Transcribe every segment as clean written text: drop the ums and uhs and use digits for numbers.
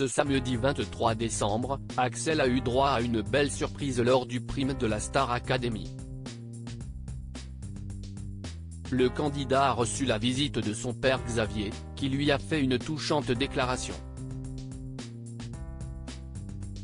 Ce samedi 23 décembre, Axel a eu droit à une belle surprise lors du prime de la Star Academy. Le candidat a reçu la visite de son père Xavier, qui lui a fait une touchante déclaration.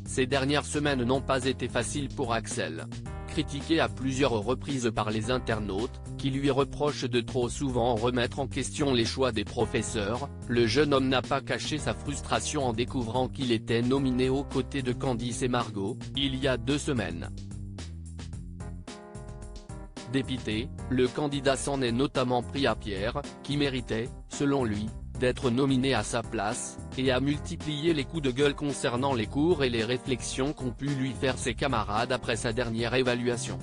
Ces dernières semaines n'ont pas été faciles pour Axel. Critiqué à plusieurs reprises par les internautes, qui lui reprochent de trop souvent remettre en question les choix des professeurs, le jeune homme n'a pas caché sa frustration en découvrant qu'il était nominé aux côtés de Candice et Margot, il y a 2 semaines. Dépité, le candidat s'en est notamment pris à Pierre, qui méritait, selon lui, d'être nominé à sa place, et a multiplié les coups de gueule concernant les cours et les réflexions qu'ont pu lui faire ses camarades après sa dernière évaluation.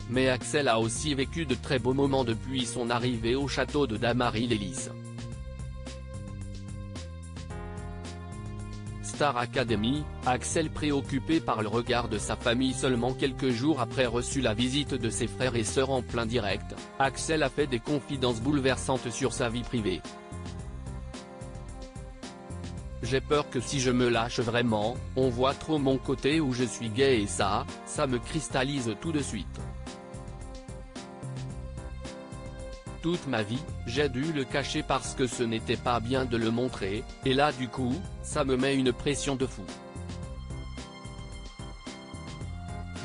Mais Axel a aussi vécu de très beaux moments depuis son arrivée au château de Damary-les-Lys. Star Academy, Axel préoccupé par le regard de sa famille seulement quelques jours après reçu la visite de ses frères et sœurs en plein direct, Axel a fait des confidences bouleversantes sur sa vie privée. J'ai peur que si je me lâche vraiment, on voit trop mon côté où je suis gay et ça me cristallise tout de suite. Toute ma vie, j'ai dû le cacher parce que ce n'était pas bien de le montrer, et là du coup, ça me met une pression de fou.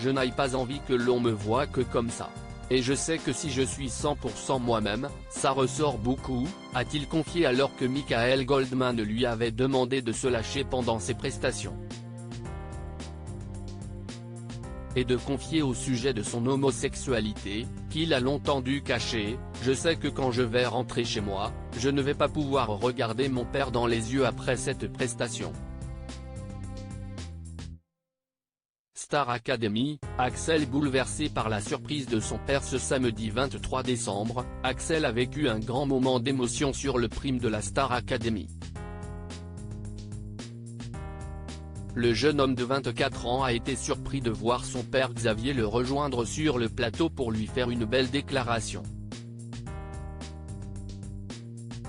Je n'ai pas envie que l'on me voie que comme ça. Et je sais que si je suis 100% moi-même, ça ressort beaucoup, a-t-il confié alors que Michael Goldman lui avait demandé de se lâcher pendant ses prestations. Et de confier au sujet de son homosexualité, qu'il a longtemps dû cacher, je sais que quand je vais rentrer chez moi, je ne vais pas pouvoir regarder mon père dans les yeux après cette prestation. Star Academy, Axel bouleversé par la surprise de son père ce samedi 23 décembre, Axel a vécu un grand moment d'émotion sur le prime de la Star Academy. Le jeune homme de 24 ans a été surpris de voir son père Xavier le rejoindre sur le plateau pour lui faire une belle déclaration.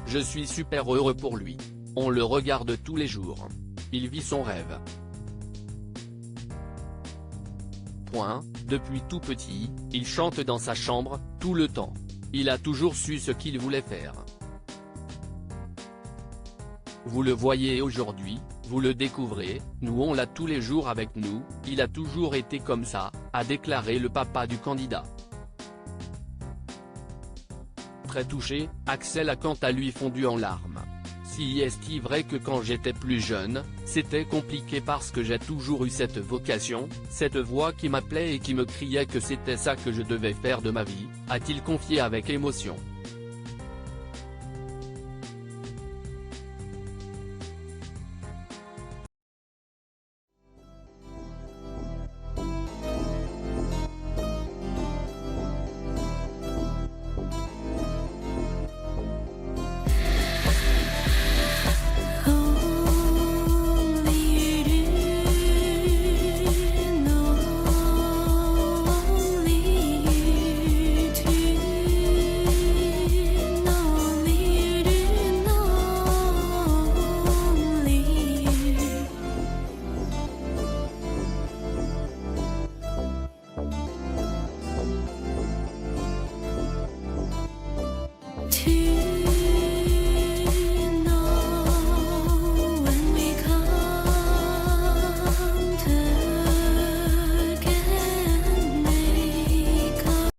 Je suis super heureux pour lui. On le regarde tous les jours. Il vit son rêve. Depuis tout petit, il chante dans sa chambre, tout le temps. Il a toujours su ce qu'il voulait faire. Vous le voyez aujourd'hui, vous le découvrez, nous on l'a tous les jours avec nous, il a toujours été comme ça, a déclaré le papa du candidat. Très touché, Axel a quant à lui fondu en larmes. Si est-il vrai que quand j'étais plus jeune, c'était compliqué parce que j'ai toujours eu cette vocation, cette voix qui m'appelait et qui me criait que c'était ça que je devais faire de ma vie, a-t-il confié avec émotion.